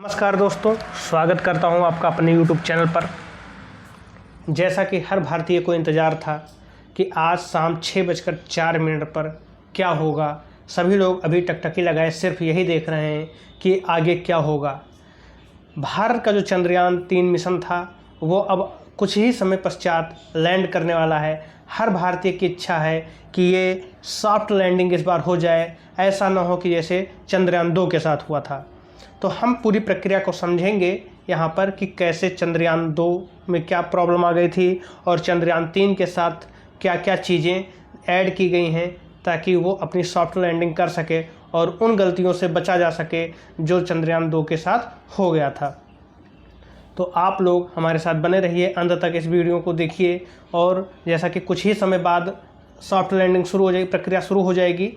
नमस्कार दोस्तों, स्वागत करता हूं आपका अपने YouTube चैनल पर। जैसा कि हर भारतीय को इंतज़ार था कि आज शाम 6:04 पर क्या होगा, सभी लोग अभी टकटकी लगाए सिर्फ यही देख रहे हैं कि आगे क्या होगा। भारत का जो चंद्रयान 3 मिशन था वो अब कुछ ही समय पश्चात लैंड करने वाला है। हर भारतीय की इच्छा है कि ये सॉफ्ट लैंडिंग इस बार हो जाए, ऐसा ना हो कि जैसे चंद्रयान 2 के साथ हुआ था। तो हम पूरी प्रक्रिया को समझेंगे यहाँ पर कि कैसे चंद्रयान 2 में क्या प्रॉब्लम आ गई थी और चंद्रयान 3 के साथ क्या क्या चीज़ें ऐड की गई हैं ताकि वो अपनी सॉफ्ट लैंडिंग कर सके और उन गलतियों से बचा जा सके जो चंद्रयान 2 के साथ हो गया था। तो आप लोग हमारे साथ बने रहिए, अंत तक इस वीडियो को देखिए। और जैसा कि कुछ ही समय बाद सॉफ्ट लैंडिंग शुरू हो जाएगी, प्रक्रिया शुरू हो जाएगी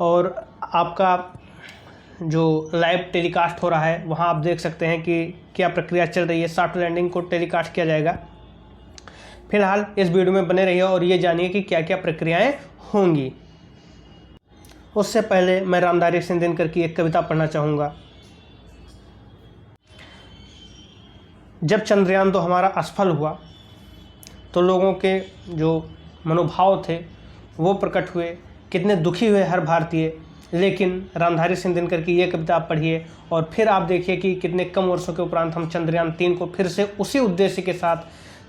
और आपका जो लाइव टेलीकास्ट हो रहा है वहाँ आप देख सकते हैं कि क्या प्रक्रिया चल रही है। सॉफ्ट लैंडिंग को टेलीकास्ट किया जाएगा। फिलहाल इस वीडियो में बने रहिए और ये जानिए कि क्या क्या प्रक्रियाएं होंगी। उससे पहले मैं रामधारी सिंह दिनकर की एक कविता पढ़ना चाहूँगा। जब चंद्रयान 2 हमारा असफल हुआ तो लोगों के जो मनोभाव थे वो प्रकट हुए, कितने दुखी हुए हर भारतीय। लेकिन रामधारी सिंह दिनकर की ये कविता आप पढ़िए और फिर आप देखिए कि कितने कम वर्षों के उपरांत हम चंद्रयान 3 को फिर से उसी उद्देश्य के साथ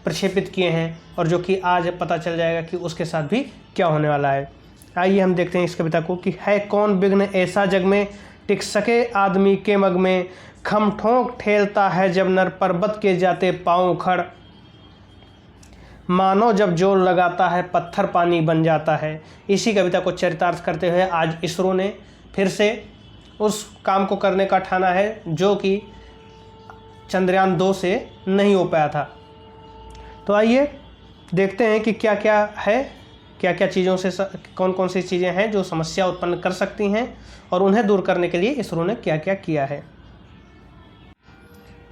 प्रक्षेपित किए हैं और जो कि आज पता चल जाएगा कि उसके साथ भी क्या होने वाला है। आइए हम देखते हैं इस कविता को कि है कौन विघ्न ऐसा जग में, टिक सके आदमी के मग में, खम ठोंक ठेलता है जब नर पर्वत के जाते पाँव उखड़, मानो जब जोर लगाता है पत्थर पानी बन जाता है। इसी कविता को चरितार्थ करते हुए आज इसरो ने फिर से उस काम को करने का ठाना है जो कि चंद्रयान 2 से नहीं हो पाया था। तो आइए देखते हैं कि क्या क्या है, क्या क्या चीज़ों से कौन कौन सी चीज़ें हैं जो समस्या उत्पन्न कर सकती हैं और उन्हें दूर करने के लिए इसरो ने क्या क्या किया है।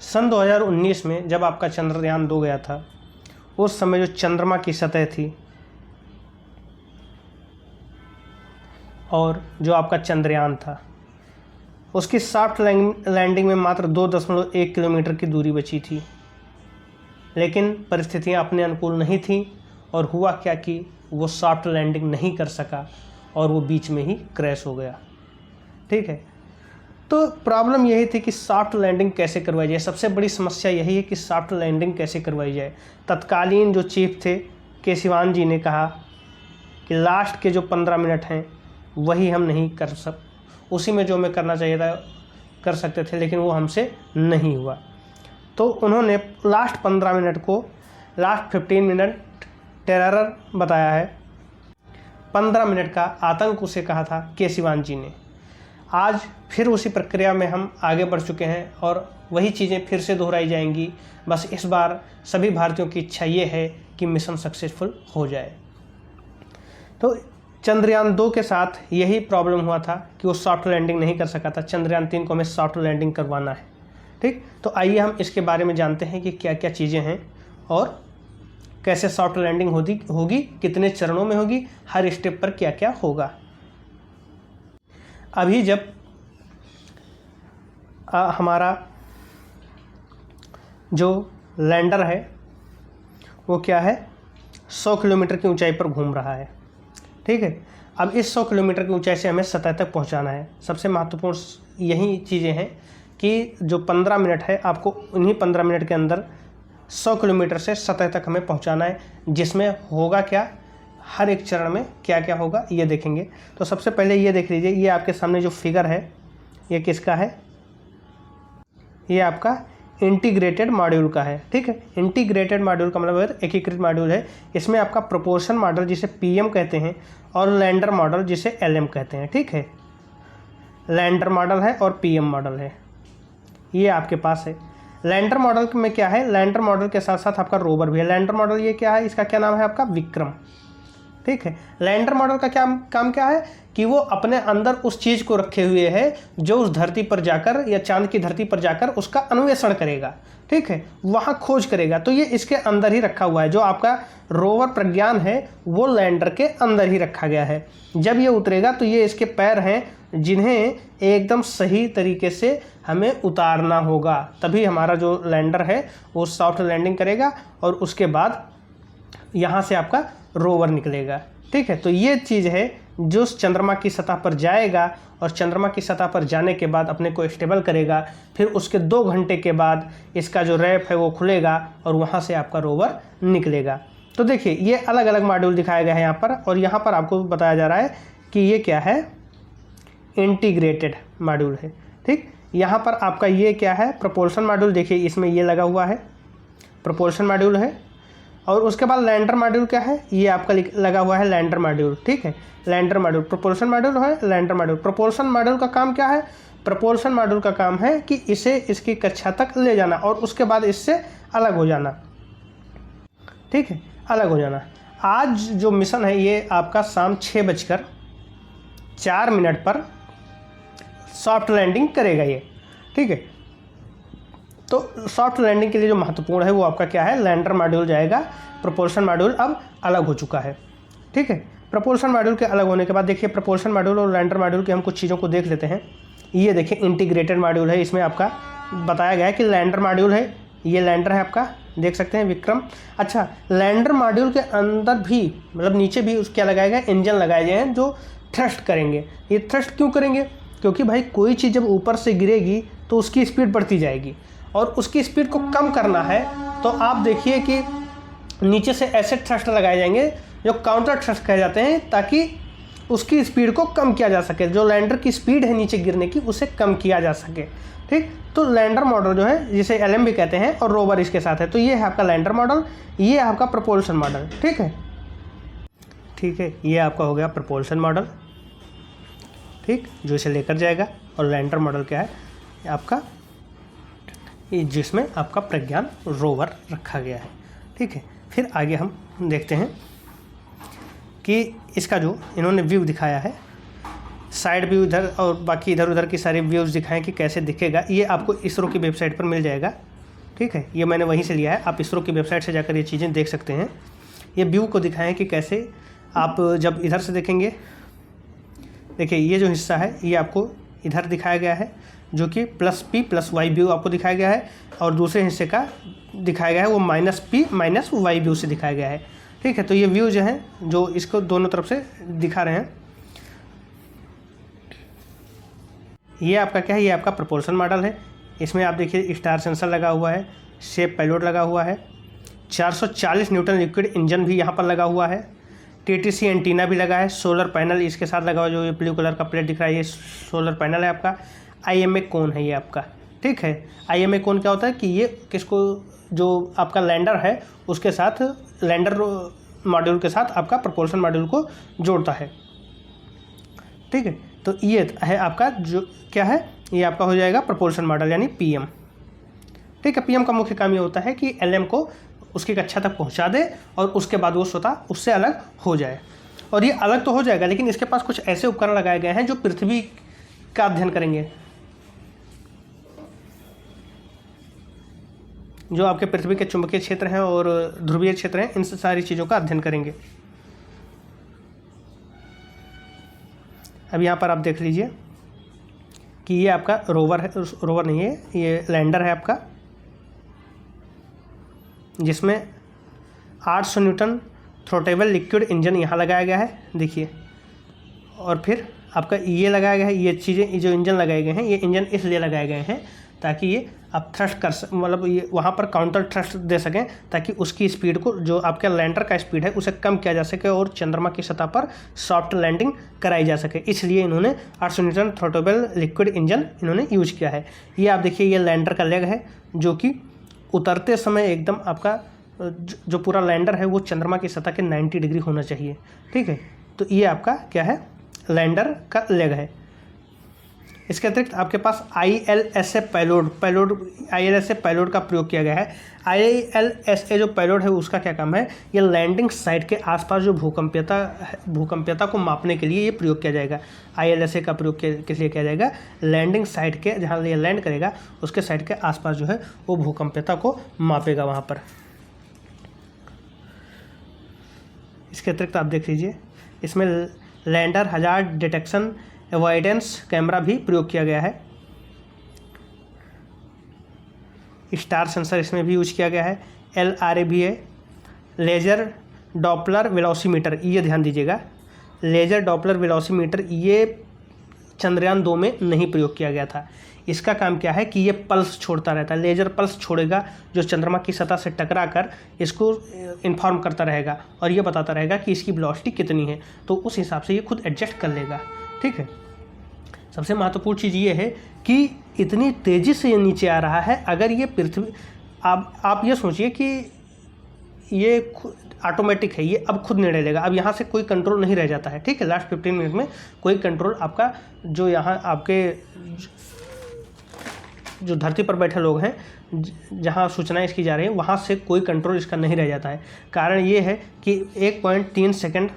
सन 2019 में जब आपका चंद्रयान 2 गया था, उस समय जो चंद्रमा की सतह थी और जो आपका चंद्रयान था उसकी सॉफ्ट लैंडिंग में मात्र 2.1 किलोमीटर की दूरी बची थी। लेकिन परिस्थितियां अपने अनुकूल नहीं थीं और हुआ क्या कि वो सॉफ्ट लैंडिंग नहीं कर सका और वो बीच में ही क्रैश हो गया। ठीक है, तो प्रॉब्लम यही थी कि सॉफ्ट लैंडिंग कैसे करवाई जाए। सबसे बड़ी समस्या यही है कि सॉफ्ट लैंडिंग कैसे करवाई जाए। तत्कालीन जो चीफ थे के सिवान जी ने कहा कि लास्ट के जो 15 मिनट हैं वही हम नहीं कर उसी में जो हमें करना चाहिए था कर सकते थे, लेकिन वो हमसे नहीं हुआ। तो उन्होंने लास्ट 15 मिनट को लास्ट 15 मिनट टेरर बताया है। 15 मिनट का आतंक उसे कहा था के सिवान जी ने। आज फिर उसी प्रक्रिया में हम आगे बढ़ चुके हैं और वही चीज़ें फिर से दोहराई जाएंगी। बस इस बार सभी भारतीयों की इच्छा ये है कि मिशन सक्सेसफुल हो जाए। तो चंद्रयान 2 के साथ यही प्रॉब्लम हुआ था कि वो सॉफ्ट लैंडिंग नहीं कर सका था। चंद्रयान 3 को हमें सॉफ्ट लैंडिंग करवाना है। ठीक, तो आइए हम इसके बारे में जानते हैं कि क्या क्या चीज़ें हैं और कैसे सॉफ्ट लैंडिंग होगी, कितने चरणों में होगी, हर स्टेप पर क्या क्या होगा। अभी जब हमारा जो लैंडर है वो क्या है 100 किलोमीटर की ऊंचाई पर घूम रहा है। ठीक है, अब इस 100 किलोमीटर की ऊंचाई से हमें सतह तक पहुंचाना है। सबसे महत्वपूर्ण यही चीज़ें हैं कि जो 15 मिनट है आपको उन्हीं 15 मिनट के अंदर 100 किलोमीटर से सतह तक हमें पहुंचाना है। जिसमें होगा क्या, हर एक चरण में क्या क्या होगा ये देखेंगे। तो सबसे पहले ये देख लीजिए, ये आपके सामने जो फिगर है ये किसका है, ये आपका इंटीग्रेटेड मॉड्यूल का है। ठीक है, इंटीग्रेटेड मॉड्यूल का मतलब एकीकृत मॉड्यूल है। इसमें आपका प्रोपोर्शन मॉडल जिसे पीएम कहते हैं और लैंडर मॉडल जिसे एलएम कहते हैं। ठीक है, लैंडर मॉडल है और पीएम मॉडल है, ये आपके पास है। लैंडर मॉडल में क्या है, लैंडर मॉडल के साथ साथ आपका रोवर भी है। लैंडर मॉडल ये क्या है, इसका क्या नाम है आपका विक्रम। ठीक है, लैंडर मॉडल का क्या काम क्या है कि वो अपने अंदर उस चीज़ को रखे हुए है जो उस धरती पर जाकर या चांद की धरती पर जाकर उसका अन्वेषण करेगा। ठीक है, वहाँ खोज करेगा। तो ये इसके अंदर ही रखा हुआ है। जो आपका रोवर प्रज्ञान है वो लैंडर के अंदर ही रखा गया है। जब ये उतरेगा तो ये इसके पैर हैं जिन्हें एकदम सही तरीके से हमें उतारना होगा, तभी हमारा जो लैंडर है वो सॉफ्ट लैंडिंग करेगा और उसके बाद यहाँ से आपका रोवर निकलेगा। ठीक है, तो ये चीज़ है जो चंद्रमा की सतह पर जाएगा और चंद्रमा की सतह पर जाने के बाद अपने को स्टेबल करेगा। फिर उसके 2 घंटे के बाद इसका जो रैप है वो खुलेगा और वहाँ से आपका रोवर निकलेगा। तो देखिए ये अलग अलग मॉड्यूल दिखाया गया है यहाँ पर, और यहाँ पर आपको बताया जा रहा है कि ये क्या है, इंटीग्रेटेड मॉड्यूल है। ठीक, यहाँ पर आपका ये क्या है, प्रोपल्शन मॉड्यूल। देखिए इसमें ये लगा हुआ है, प्रोपल्शन मॉड्यूल है। और उसके बाद लैंडर मॉड्यूल क्या है, ये आपका लगा हुआ है लैंडर मॉड्यूल। ठीक है, लैंडर मॉड्यूल, प्रोपल्शन मॉड्यूल है, लैंडर मॉड्यूल। प्रोपल्शन मॉड्यूल का काम क्या है, प्रोपल्शन मॉड्यूल का काम है कि इसे इसकी कक्षा तक ले जाना और उसके बाद इससे अलग हो जाना। ठीक है, अलग हो जाना। आज जो मिशन है ये आपका शाम 6:04 पर सॉफ्ट लैंडिंग करेगा ये। ठीक है, तो सॉफ्ट लैंडिंग के लिए जो महत्वपूर्ण है वो आपका क्या है, लैंडर मॉड्यूल जाएगा। प्रोपल्शन मॉड्यूल अब अलग हो चुका है। ठीक है, प्रोपल्शन मॉड्यूल के अलग होने के बाद देखिए प्रोपल्शन मॉड्यूल और लैंडर मॉड्यूल के हम कुछ चीज़ों को देख लेते हैं। ये देखिए इंटीग्रेटेड मॉड्यूल है, इसमें आपका बताया गया है कि लैंडर मॉड्यूल है, ये लैंडर है आपका, देख सकते हैं विक्रम। अच्छा, लैंडर मॉड्यूल के अंदर भी मतलब नीचे भी उसके क्या लगाया गया, इंजन लगाए गए हैं जो थ्रस्ट करेंगे। ये थ्रस्ट क्यों करेंगे, क्योंकि भाई कोई चीज़ जब ऊपर से गिरेगी तो उसकी स्पीड बढ़ती जाएगी और उसकी स्पीड को कम करना है तो आप देखिए कि नीचे से ऐसे थ्रस्ट लगाए जाएंगे जो काउंटर थ्रस्ट कहे जाते हैं, ताकि उसकी स्पीड को कम किया जा सके। जो लैंडर की स्पीड है नीचे गिरने की उसे कम किया जा सके। ठीक, तो लैंडर मॉडल जो है जिसे LM भी कहते हैं और रोवर इसके साथ है। तो ये है आपका लैंडर मॉडल, ये है आपका प्रोपल्शन मॉडल। ठीक है, ठीक है, ये आपका हो गया प्रोपल्शन मॉडल। ठीक, जो इसे लेकर जाएगा। और लैंडर मॉडल क्या है आपका, जिसमें आपका प्रज्ञान रोवर रखा गया है। ठीक है, फिर आगे हम देखते हैं कि इसका जो इन्होंने व्यू दिखाया है, साइड व्यू इधर और बाकी इधर उधर की सारी व्यूज़ दिखाएं कि कैसे दिखेगा। ये आपको इसरो की वेबसाइट पर मिल जाएगा। ठीक है, ये मैंने वहीं से लिया है, आप इसरो की वेबसाइट से जाकर ये चीज़ें देख सकते हैं। ये व्यू को दिखाएं कि कैसे आप जब इधर से देखेंगे, देखिए ये जो हिस्सा है ये आपको इधर दिखाया गया है जो कि +P+Y व्यू आपको दिखाया गया है, और दूसरे हिस्से का दिखाया गया है वो -P-Y व्यू से दिखाया गया है। ठीक है, तो ये व्यू जो है जो इसको दोनों तरफ से दिखा रहे हैं, ये आपका क्या है, ये आपका प्रोपल्शन मॉडल है। इसमें आप देखिए स्टार सेंसर लगा हुआ है, शेप पेलोड लगा हुआ है, 440 न्यूटन लिक्विड इंजन भी यहाँ पर लगा हुआ है, TTC एंटीना भी लगा है, सोलर पैनल इसके साथ लगा हुआ, जो ये ब्लू कलर का प्लेट दिख रहा है ये सोलर पैनल है आपका। IMA कोन है ये आपका। ठीक है, IMA कोन क्या होता है कि ये किसको, जो आपका लैंडर है उसके साथ, लैंडर मॉड्यूल के साथ आपका प्रोपल्शन मॉड्यूल को जोड़ता है। ठीक है, तो ये है आपका जो क्या है, ये आपका हो जाएगा प्रोपल्शन मॉडल यानी PM। ठीक है, PM का मुख्य काम ये होता है कि LM को उसकी कक्षा तक पहुंचा दे और उसके बाद वो स्वतः उससे अलग हो जाए। और ये अलग तो हो जाएगा, लेकिन इसके पास कुछ ऐसे उपकरण लगाए गए हैं जो पृथ्वी का अध्ययन करेंगे, जो आपके पृथ्वी के चुंबकीय क्षेत्र हैं और ध्रुवीय क्षेत्र हैं, इन सारी चीज़ों का अध्ययन करेंगे। अब यहाँ पर आप देख लीजिए कि ये आपका रोवर है, रोवर नहीं है, ये लैंडर है आपका, जिसमें 800 न्यूटन थ्रोटेबल लिक्विड इंजन यहाँ लगाया गया है। देखिए, और फिर आपका ये लगाया गया है, ये चीज़ें जो इंजन लगाए गए हैं, ये इंजन इसलिए लगाए गए हैं ताकि ये आप थ्रस्ट कर मतलब ये वहाँ पर काउंटर थ्रस्ट दे सकें, ताकि उसकी स्पीड को, जो आपका लैंडर का स्पीड है उसे कम किया जा सके और चंद्रमा की सतह पर सॉफ्ट लैंडिंग कराई जा सके। इसलिए इन्होंने 800 न्यूटन थ्रोटेबल लिक्विड इंजन इन्होंने यूज किया है। ये आप देखिए, ये लैंडर का लेग है जो कि उतरते समय एकदम आपका जो पूरा लैंडर है वो चंद्रमा की सतह के 90 डिग्री होना चाहिए। ठीक है, तो ये आपका क्या है, लैंडर का लेग है। इसके अतिरिक्त आपके पास ILSA पेलोड का प्रयोग किया गया है। ILSA जो पेलोड है उसका क्या काम है, ये लैंडिंग साइट के आसपास जो भूकंपीयता को मापने के लिए ये प्रयोग किया जाएगा। ILSA का प्रयोग किस लिए किया जाएगा, लैंडिंग साइट के जहाँ ये लैंड करेगा उसके साइट के आसपास जो है वो भूकंपीयता को मापेगा वहाँ पर। इसके अतिरिक्त आप देख लीजिए, इसमें lander hazard detection avoidance camera भी प्रयोग किया गया है। स्टार सेंसर इसमें भी यूज किया गया है, LRA भी है, लेजर डॉपलर वेलोसीमीटर, ये ध्यान दीजिएगा, लेजर डॉपलर वेलोसीमीटर ये चंद्रयान 2 में नहीं प्रयोग किया गया था। इसका काम क्या है कि ये पल्स छोड़ता रहता है, लेजर पल्स छोड़ेगा जो चंद्रमा की सतह से टकरा कर इसको इन्फॉर्म करता रहेगा और ये बताता रहेगा कि इसकी वेलोसिटी कितनी है, तो उस हिसाब से ये खुद एडजस्ट कर लेगा। ठीक है, सबसे महत्वपूर्ण चीज़ ये है कि इतनी तेज़ी से ये नीचे आ रहा है। अगर ये पृथ्वी, आप ये सोचिए कि ये ऑटोमेटिक है, ये अब खुद निर्णय लेगा, अब यहाँ से कोई कंट्रोल नहीं रह जाता है। ठीक है, लास्ट 15 मिनट में कोई कंट्रोल आपका जो यहाँ आपके जो धरती पर बैठे लोग हैं, जहाँ सूचनाएं इसकी जा रही हैं, वहाँ से कोई कंट्रोल इसका नहीं रह जाता है। कारण ये है कि 1.3 सेकंड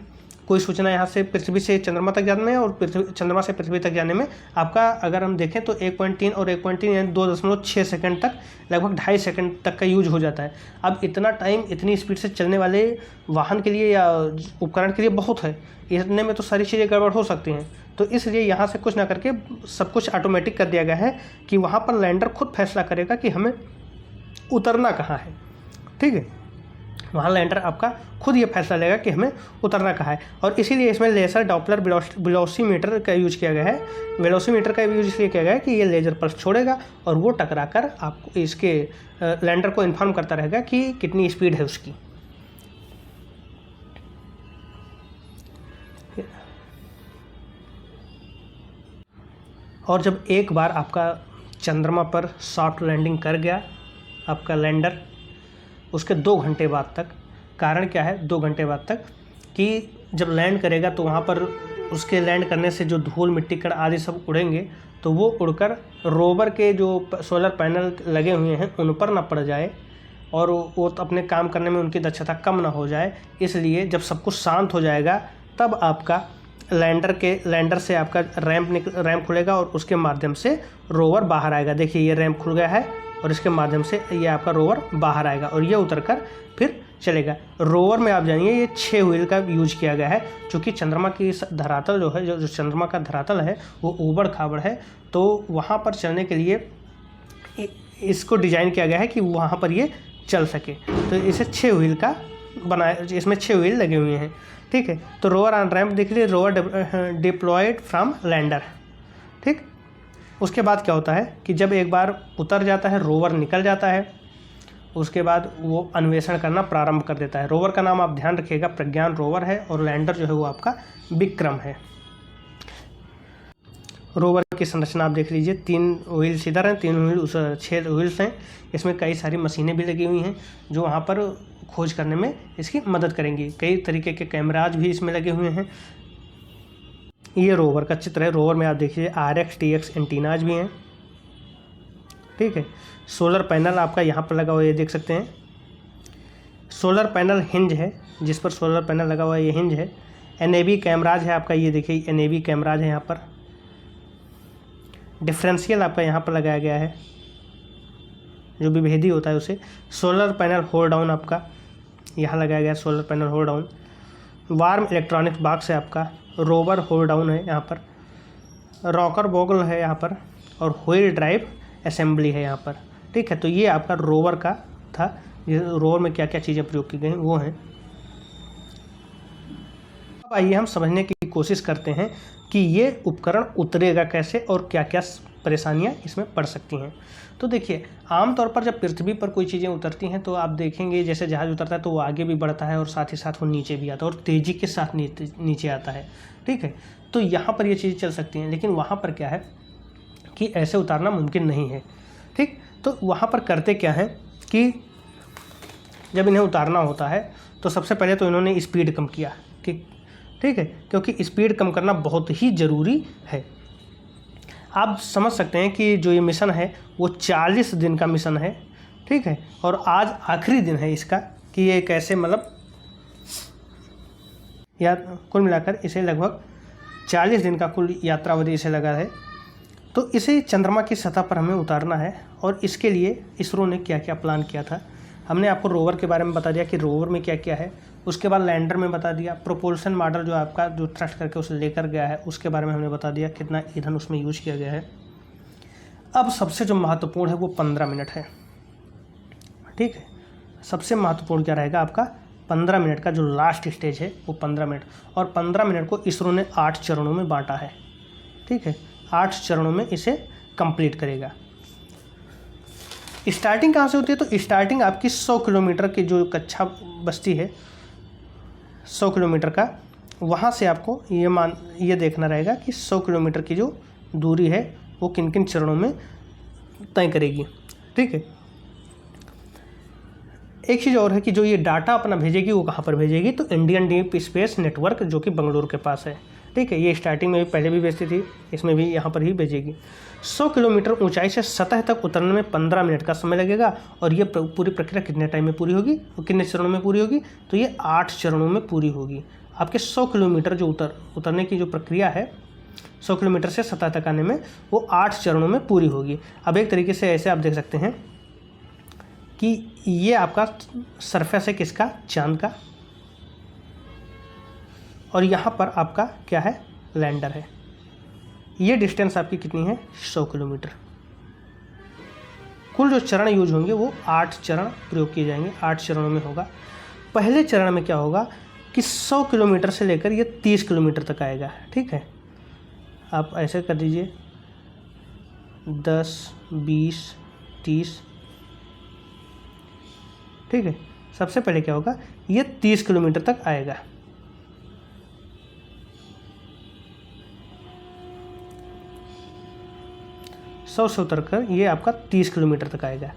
कोई सूचना यहाँ से पृथ्वी से चंद्रमा तक जाने में और चंद्रमा से पृथ्वी तक जाने में आपका, अगर हम देखें तो 1.3 और 1.3 यानी 2.6 सेकंड तक, लगभग 2.5 सेकंड तक का यूज हो जाता है। अब इतना टाइम इतनी स्पीड से चलने वाले वाहन के लिए या उपकरण के लिए बहुत है, इतने में तो सारी चीज़ें गड़बड़ हो सकती हैं। तो इसलिए यहाँ से कुछ ना करके सब कुछ ऑटोमेटिक कर दिया गया है कि वहाँ पर लैंडर खुद फैसला करेगा कि हमें उतरना कहाँ है। ठीक है, वहाँ लैंडर आपका खुद ये फैसला लेगा कि हमें उतरना कहाँ है। और इसीलिए इसमें लेजर डॉपलर वेलोसीमीटर का यूज किया गया है। वेलोसीमीटर का यूज इसलिए किया गया है कि ये लेजर पल्स छोड़ेगा और वो टकराकर आपको इसके लैंडर को इन्फॉर्म करता रहेगा कि कितनी स्पीड है उसकी। और जब एक बार आपका चंद्रमा पर सॉफ्ट लैंडिंग कर गया आपका लैंडर, उसके 2 घंटे बाद तक, कारण क्या है 2 घंटे बाद तक, कि जब लैंड करेगा तो वहाँ पर उसके लैंड करने से जो धूल मिट्टी कण आदि सब उड़ेंगे, तो वो उड़कर रोवर के जो सोलर पैनल लगे हुए हैं उन पर ना पड़ जाए और वो तो अपने काम करने में उनकी दक्षता कम ना हो जाए। इसलिए जब सब कुछ शांत हो जाएगा तब आपका लैंडर से आपका रैंप खुलेगा और उसके माध्यम से रोवर बाहर आएगा। देखिए ये रैंप खुल गया है और इसके माध्यम से ये आपका रोवर बाहर आएगा और ये उतरकर फिर चलेगा। रोवर में आप जानिए ये 6 व्हील का यूज किया गया है, क्योंकि चंद्रमा की धरातल जो है, जो चंद्रमा का धरातल है वो ऊबड़ खाबड़ है, तो वहाँ पर चलने के लिए इसको डिज़ाइन किया गया है कि वहाँ पर ये चल सके। तो इसे 6 व्हील का बनाया, इसमें 6 व्हील लगे हुए हैं। ठीक है, तो रोवर ऑन रैंप देख लीजिए, रोवर डिप्लॉयड फ्रॉम लैंडर। ठीक, उसके बाद क्या होता है कि जब एक बार उतर जाता है, रोवर निकल जाता है, उसके बाद वो अन्वेषण करना प्रारंभ कर देता है। रोवर का नाम आप ध्यान रखिएगा, प्रज्ञान रोवर है, और लैंडर जो है वो आपका विक्रम है। रोवर की संरचना आप देख लीजिए, 3 व्हील्स इधर हैं, 3 व्हील 6 व्हील्स हैं। इसमें कई सारी मशीनें भी लगी हुई हैं जो वहाँ पर खोज करने में इसकी मदद करेंगी। कई तरीके के कैमराज भी इसमें लगे हुए हैं। ये रोवर का चित्र है। रोवर में आप देखिए RX TX एंटीनाज भी हैं। ठीक है, सोलर पैनल आपका यहाँ पर लगा हुआ है, ये देख सकते हैं। सोलर पैनल हिंज है, जिस पर सोलर पैनल लगा हुआ है ये हिंज है। NAV कैमराज है आपका, ये देखिए NAV कैमराज है यहाँ पर। डिफरेंशियल आपका यहाँ पर लगाया गया है, जो विभेदी होता है उसे। सोलर पैनल होल्ड डाउन आपका यहाँ लगाया गया है, solar panel hold down. Warm electronics box है आपका, रोवर होल्ड डाउन है यहाँ पर, रॉकर बॉगल है यहाँ पर, और व्हील ड्राइव असेंबली है यहाँ पर। ठीक है, तो ये आपका रोवर का था। ये रोवर में क्या क्या चीज़ें प्रयोग की गई वो हैं। अब आइए हम समझने की कोशिश करते हैं कि ये उपकरण उतरेगा कैसे और क्या क्या परेशानियां इसमें पड़ सकती हैं। तो देखिए, आमतौर पर जब पृथ्वी पर कोई चीज़ें उतरती हैं तो आप देखेंगे जैसे जहाज़ उतरता है तो वो आगे भी बढ़ता है और साथ ही साथ वो नीचे भी आता है और तेज़ी के साथ नीचे आता है। ठीक है, तो यहाँ पर ये चीज़ें चल सकती हैं, लेकिन वहाँ पर क्या है कि ऐसे उतारना मुमकिन नहीं है। ठीक, तो वहाँ पर करते क्या है कि जब इन्हें उतारना होता है तो सबसे पहले तो इन्होंने स्पीड कम किया कि ठीक है, क्योंकि स्पीड कम करना बहुत ही ज़रूरी है। आप समझ सकते हैं कि जो ये मिशन है वो 40 दिन का मिशन है। ठीक है, और आज आखिरी दिन है इसका कि ये कैसे, मतलब या कुल मिलाकर इसे लगभग 40 दिन का कुल यात्रावधि इसे लगा है। तो इसे चंद्रमा की सतह पर हमें उतारना है, और इसके लिए इसरो ने क्या क्या प्लान किया था। हमने आपको रोवर के बारे में बता दिया कि रोवर में क्या क्या है, उसके बाद लैंडर में बता दिया, प्रोपल्शन मॉडल जो आपका जो थ्रस्ट करके उसे लेकर गया है उसके बारे में हमने बता दिया, कितना ईंधन उसमें यूज किया गया है। अब सबसे जो महत्वपूर्ण है वो 15 मिनट है। ठीक है। सबसे महत्वपूर्ण क्या रहेगा आपका 15 मिनट का जो लास्ट स्टेज है वो 15 मिनट, और 15 मिनट को इसरो ने 8 चरणों में बांटा है, ठीक है। 8 चरणों में इसे कंप्लीट करेगा। स्टार्टिंग कहाँ से होती है? तो स्टार्टिंग आपकी 100 किलोमीटर की जो कक्षा बस्ती है 100 किलोमीटर का, वहाँ से आपको ये देखना रहेगा कि 100 किलोमीटर की जो दूरी है वो किन किन चरणों में तय करेगी, ठीक है। एक चीज़ और है कि जो ये डाटा अपना भेजेगी वो कहाँ पर भेजेगी? तो इंडियन डीप स्पेस नेटवर्क जो कि बंगलुरु के पास है, ठीक है। ये स्टार्टिंग में भी पहले भी भेजती थी, इसमें भी यहाँ पर ही भेजेगी। 100 किलोमीटर ऊंचाई से सतह तक उतरने में 15 मिनट का समय लगेगा, और ये पूरी प्रक्रिया कितने टाइम में पूरी होगी और कितने चरणों में पूरी होगी? तो ये 8 चरणों में पूरी होगी। आपके 100 किलोमीटर जो उतरने की जो प्रक्रिया है 100 किलोमीटर से सतह तक आने में, वो 8 चरणों में पूरी होगी। अब एक तरीके से ऐसे आप देख सकते हैं कि ये आपका सरफेस है किसका? चांद का, और यहाँ पर आपका क्या है? लैंडर है। ये डिस्टेंस आपकी कितनी है? 100 किलोमीटर। कुल जो चरण यूज होंगे वो 8 चरण प्रयोग किए जाएंगे, 8 चरणों में होगा। पहले चरण में क्या होगा कि 100 किलोमीटर से लेकर ये 30 किलोमीटर तक आएगा, ठीक है। आप ऐसे कर दीजिए 10, 20, 30, ठीक है। सबसे पहले क्या होगा, ये 30 किलोमीटर तक आएगा। सौ से उतरकर ये आपका 30 किलोमीटर तक आएगा।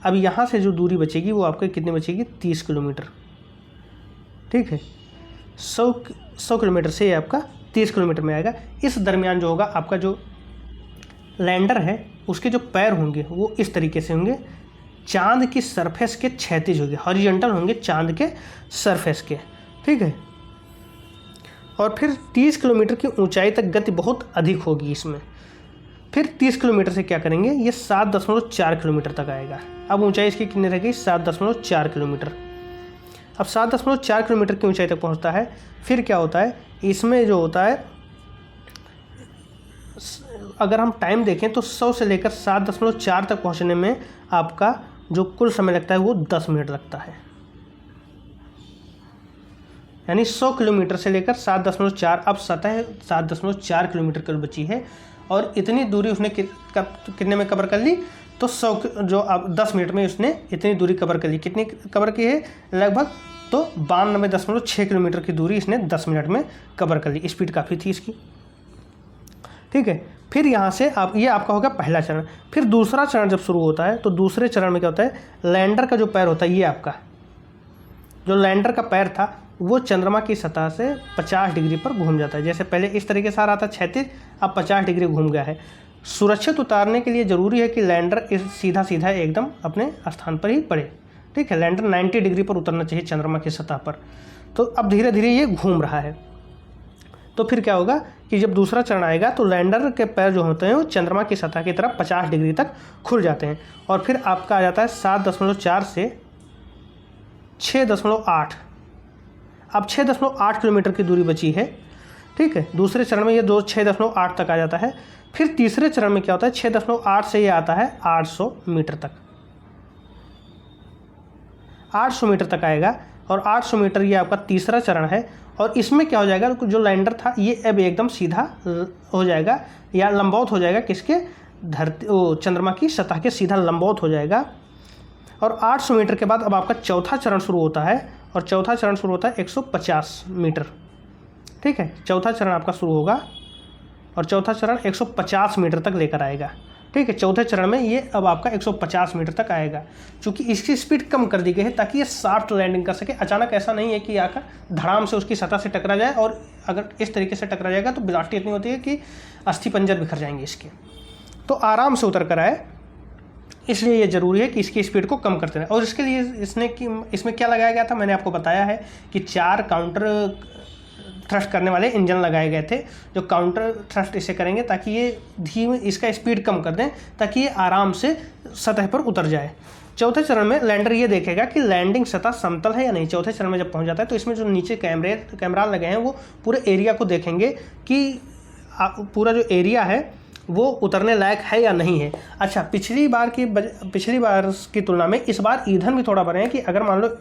अब यहाँ से जो दूरी बचेगी वो आपके कितनी बचेगी? 30 किलोमीटर, ठीक है। 100 किलोमीटर से ये आपका 30 किलोमीटर में आएगा। इस दरमियान जो होगा आपका जो लैंडर है उसके जो पैर होंगे वो इस तरीके से होंगे, चांद की सरफेस के क्षैतिज होंगे, हॉरिजॉन्टल होंगे चांद के सरफेस के, ठीक है। और फिर 30 किलोमीटर की ऊंचाई तक गति बहुत अधिक होगी इसमें। फिर 30 किलोमीटर से क्या करेंगे, ये 7.4 किलोमीटर तक आएगा। अब ऊंचाई इसकी कितनी रहेगी? 7.4 किलोमीटर। अब 7.4 किलोमीटर की ऊंचाई तक पहुंचता है। फिर क्या होता है इसमें जो होता है, अगर हम टाइम देखें तो 100 से लेकर 7.4 तक पहुंचने में आपका जो कुल समय लगता है वो 10 मिनट लगता है। यानी 100 किलोमीटर से लेकर 7.4, अब सतह 7.4 किलोमीटर की बची है, और इतनी दूरी उसने कितने में कवर कर ली? तो 100 जो अब 10 मिनट में उसने इतनी दूरी कवर कर ली। कितनी कवर की है? लगभग तो 92.6 किलोमीटर की दूरी इसने 10 मिनट में कवर कर ली। स्पीड काफ़ी थी इसकी, ठीक है। फिर यहाँ से ये आपका होगा पहला चरण। फिर दूसरा चरण जब शुरू होता है तो दूसरे चरण में क्या होता है, लैंडर का जो पैर होता है, ये आपका जो लैंडर का पैर था वो चंद्रमा की सतह से 50 डिग्री पर घूम जाता है। जैसे पहले इस तरीके से आ रहा था क्षैतिज, अब 50 डिग्री घूम गया है। सुरक्षित उतारने के लिए ज़रूरी है कि लैंडर इस सीधा सीधा एकदम अपने स्थान पर ही पड़े, ठीक है। लैंडर 90 डिग्री पर उतरना चाहिए चंद्रमा की सतह पर। तो अब धीरे धीरे ये घूम रहा है। तो फिर क्या होगा कि जब दूसरा चरण आएगा तो लैंडर के पैर जो होते हैं वो चंद्रमा की सतह की तरफ 50 डिग्री तक खुल जाते हैं, और फिर आपका आ जाता है 7.4 से 6.8। अब 6.8 किलोमीटर की दूरी बची है, ठीक है। दूसरे चरण में ये 6.8 तक आ जाता है। फिर तीसरे चरण में क्या होता है, 6.8 से ये आता है 800 मीटर तक, 800 मीटर तक आएगा। और 800 मीटर ये आपका तीसरा चरण है। और इसमें क्या हो जाएगा, जो लैंडर था ये अब एकदम सीधा हो जाएगा या लंबवत हो जाएगा, किसके? चंद्रमा की सतह के सीधा लंबवत हो जाएगा। और 800 मीटर के बाद अब आपका चौथा चरण शुरू होता है, और चौथा चरण शुरू होता है 150 मीटर, ठीक है। चौथा चरण आपका शुरू होगा और चौथा चरण 150 मीटर तक लेकर आएगा, ठीक है। चौथे चरण में ये अब आपका 150 मीटर तक आएगा। चूँकि इसकी स्पीड कम कर दी गई है ताकि ये सॉफ्ट लैंडिंग कर सके। अचानक ऐसा नहीं है कि आकर धड़ाम से उसकी सतह से टकरा जाए, और अगर इस तरीके से टकरा जाएगा तो ब्लास्टी इतनी होती है कि अस्थि पंजर बिखर जाएंगे इसके। तो आराम से उतर कर आए, इसलिए ये ज़रूरी है कि इसकी स्पीड को कम करते रहें। और इसके लिए इसमें क्या लगाया गया था, मैंने आपको बताया है कि 4 काउंटर थ्रस्ट करने वाले इंजन लगाए गए थे, जो काउंटर थ्रस्ट इसे करेंगे ताकि ये धीमे इसका स्पीड कम कर दें, ताकि ये आराम से सतह पर उतर जाए। चौथे चरण में लैंडर ये देखेगा कि लैंडिंग सतह समतल है या नहीं। चौथे चरण में जब पहुंच जाता है तो इसमें जो नीचे कैमरा लगे हैं वो पूरे एरिया को देखेंगे कि पूरा जो एरिया है वो उतरने लायक है या नहीं है। अच्छा, पिछली बार की तुलना में इस बार ईंधन भी थोड़ा बढ़े हैं कि अगर मान लो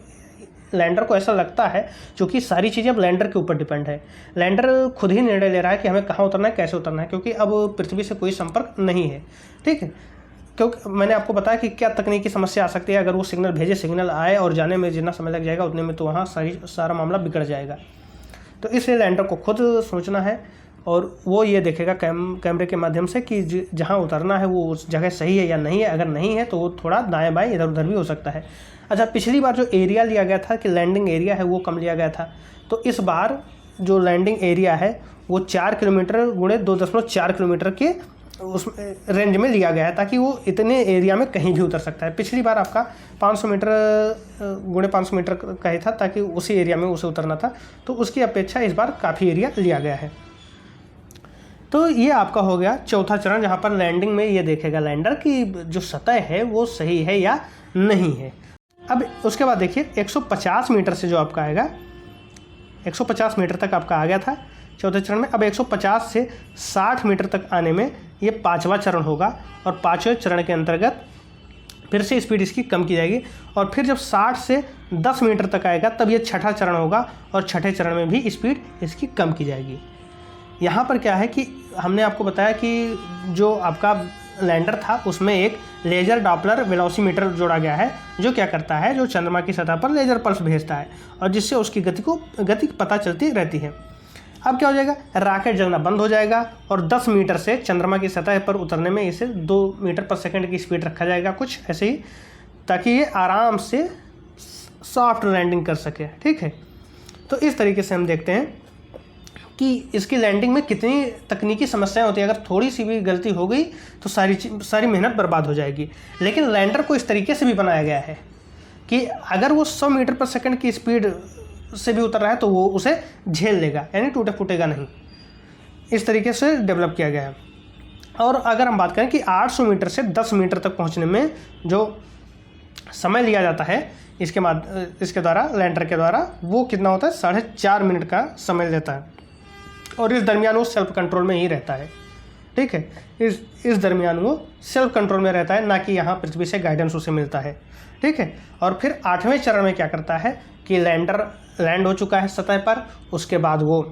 लैंडर को ऐसा लगता है, क्योंकि सारी चीज़ें अब लैंडर के ऊपर डिपेंड है, लैंडर खुद ही निर्णय ले रहा है कि हमें कहाँ उतरना है, कैसे उतरना है, क्योंकि अब पृथ्वी से कोई संपर्क नहीं है। ठीक है, क्योंकि मैंने आपको बताया कि क्या तकनीकी समस्या आ सकती है। अगर वो सिग्नल भेजे, सिग्नल आए और जाने में जितना समय लग जाएगा उतने में तो वहाँ सारा मामला बिगड़ जाएगा। तो इसलिए लैंडर को खुद सोचना है और वो ये देखेगा कैमरे के माध्यम से कि जहाँ उतरना है वो उस जगह सही है या नहीं है। अगर नहीं है तो वो थोड़ा दाएं बाएं इधर उधर भी हो सकता है। अच्छा, पिछली बार जो एरिया लिया गया था कि लैंडिंग एरिया है वो कम लिया गया था, तो इस बार जो लैंडिंग एरिया है वो 4 किलोमीटर गुणे 2.4 किलोमीटर के उस रेंज में लिया गया है, ताकि वो इतने एरिया में कहीं भी उतर सकता है। पिछली बार आपका 500 मीटर गुणे 500 मीटर का ही था, ताकि उसी एरिया में उसे उतरना था, तो उसकी अपेक्षा इस बार काफ़ी एरिया लिया गया है। तो ये आपका हो गया चौथा चरण, जहाँ पर लैंडिंग में ये देखेगा लैंडर कि जो सतह है वो सही है या नहीं है। अब उसके बाद देखिए 150 मीटर से जो आपका आएगा, 150 मीटर तक आपका आ गया था चौथे चरण में। अब 150 से 60 मीटर तक आने में ये 5वां चरण होगा, और 5वें चरण के अंतर्गत फिर से स्पीड इसकी कम की जाएगी, और फिर जब 60 से 10 मीटर तक आएगा तब ये छठा चरण होगा, और छठे चरण में भी स्पीड इसकी कम की जाएगी। यहाँ पर क्या है कि हमने आपको बताया कि जो आपका लैंडर था उसमें एक लेजर डॉपलर वेलोसीमीटर जोड़ा गया है, जो क्या करता है, जो चंद्रमा की सतह पर लेजर पल्स भेजता है, और जिससे उसकी गति पता चलती रहती है। अब क्या हो जाएगा, रॉकेट जलना बंद हो जाएगा, और 10 मीटर से चंद्रमा की सतह पर उतरने में इसे 2 मीटर पर सेकंड की स्पीड रखा जाएगा, कुछ ऐसे ही, ताकि ये आराम से सॉफ्ट लैंडिंग कर सके। ठीक है, तो इस तरीके से हम देखते हैं कि इसकी लैंडिंग में कितनी तकनीकी समस्याएं होती है। अगर थोड़ी सी भी गलती हो गई तो सारी मेहनत बर्बाद हो जाएगी। लेकिन लैंडर को इस तरीके से भी बनाया गया है कि अगर वो 100 मीटर पर सेकंड की स्पीड से भी उतर रहा है तो वो उसे झेल लेगा, यानी टूटे फूटेगा नहीं। इस तरीके से डेवलप किया गया है। और अगर हम बात करें कि 800 मीटर से 10 मीटर तक पहुँचने में जो समय लिया जाता है इसके द्वारा, लैंडर के द्वारा, वो कितना होता है, 4.5 मिनट का समय लेता है, और इस दरमियान वो सेल्फ कंट्रोल में ही रहता है। ठीक है, इस दरमियान वो सेल्फ कंट्रोल में रहता है, ना कि यहाँ पृथ्वी से गाइडेंस उसे मिलता है। ठीक है, और फिर 8वें चरण में क्या करता है कि लैंडर लैंड हो चुका है सतह पर, उसके बाद वो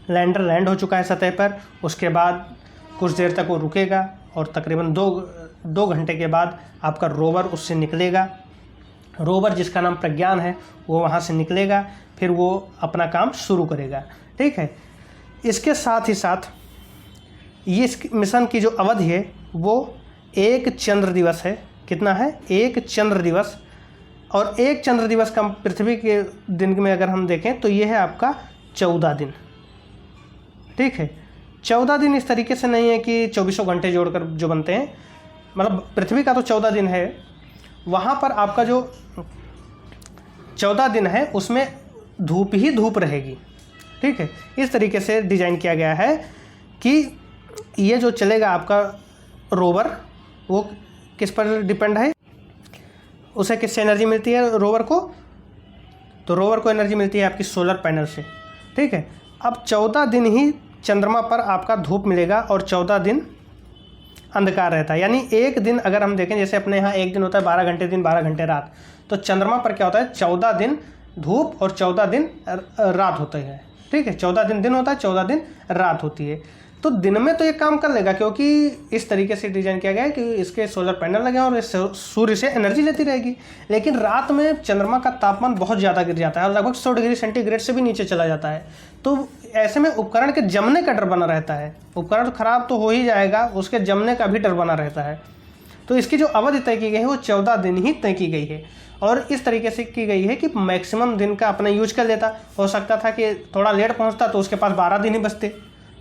लैंडर लैंड हो चुका है सतह पर, उसके बाद कुछ देर तक वो रुकेगा, और तकरीबन 2 घंटे के बाद आपका रोवर उससे निकलेगा। रोवर जिसका नाम प्रज्ञान है वो वहाँ से निकलेगा, फिर वो अपना काम शुरू करेगा। ठीक है, इसके साथ ही साथ ये इस मिशन की जो अवधि है वो 1 चंद्र दिवस है। कितना है, 1 चंद्र दिवस। और 1 चंद्र दिवस का पृथ्वी के दिन में अगर हम देखें तो ये है आपका 14 दिन। ठीक है, 14 दिन इस तरीके से नहीं है कि 24 घंटे जोड़कर जो बनते हैं, मतलब पृथ्वी का तो 14 दिन है, वहाँ पर आपका जो 14 दिन है उसमें धूप ही धूप रहेगी। ठीक है, इस तरीके से डिज़ाइन किया गया है कि ये जो चलेगा आपका रोवर, वो किस पर डिपेंड है, उसे किससे एनर्जी मिलती है रोवर को, तो रोवर को एनर्जी मिलती है आपकी सोलर पैनल से। ठीक है, अब 14 दिन ही चंद्रमा पर आपका धूप मिलेगा और 14 दिन अंधकार रहता है। यानी एक दिन अगर हम देखें, जैसे अपने यहाँ एक दिन होता है 12 घंटे दिन 12 घंटे रात, तो चंद्रमा पर क्या होता है, 14 दिन धूप और 14 दिन रात होते हैं। ठीक है, 14 दिन होता है, 14 दिन रात होती है। तो दिन में तो ये काम कर लेगा, क्योंकि इस तरीके से डिज़ाइन किया गया है कि इसके सोलर पैनल लगे हैं और सूर्य से एनर्जी लेती रहेगी। लेकिन रात में चंद्रमा का तापमान बहुत ज़्यादा गिर जाता है और लगभग 100 डिग्री सेंटीग्रेड से भी नीचे चला जाता है। तो ऐसे में उपकरण के जमने का डर बना रहता है। उपकरण खराब तो हो ही जाएगा, उसके जमने का भी डर बना रहता है। तो इसकी जो अवधि तय की गई है वो 14 दिन ही तय की गई है, और इस तरीके से की गई है कि मैक्सिमम दिन का अपना यूज कर लेता। हो सकता था कि थोड़ा लेट पहुंचता तो उसके पास 12 दिन ही बचते।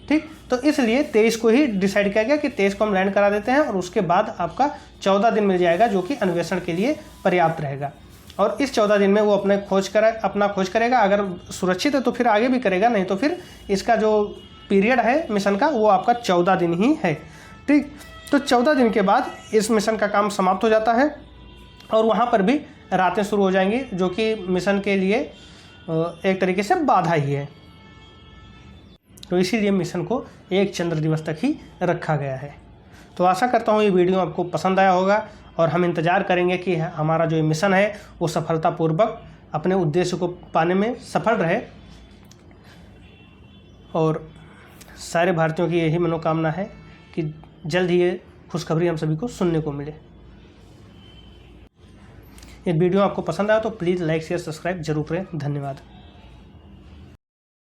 ठीक, तो इसलिए 23 को ही डिसाइड किया गया कि 23 को हम लैंड करा देते हैं और उसके बाद आपका 14 दिन मिल जाएगा, जो कि अन्वेषण के लिए पर्याप्त रहेगा। और इस 14 दिन में वो अपना खोज करेगा। अगर सुरक्षित है तो फिर आगे भी करेगा, नहीं तो फिर इसका जो पीरियड है मिशन का वो आपका 14 दिन ही है। ठीक, तो 14 दिन के बाद इस मिशन का काम समाप्त हो जाता है और वहाँ पर भी रातें शुरू हो जाएंगी, जो कि मिशन के लिए एक तरीके से बाधा ही है। तो इसीलिए मिशन को 1 चंद्र दिवस तक ही रखा गया है। तो आशा करता हूँ ये वीडियो आपको पसंद आया होगा और हम इंतज़ार करेंगे कि हमारा जो मिशन है वो सफलतापूर्वक अपने उद्देश्य को पाने में सफल रहे और सारे भारतीयों की यही मनोकामना है कि जल्द ही ये खुशखबरी हम सभी को सुनने को मिले। ये वीडियो आपको पसंद आया तो प्लीज़ लाइक शेयर सब्सक्राइब जरूर करें। धन्यवाद।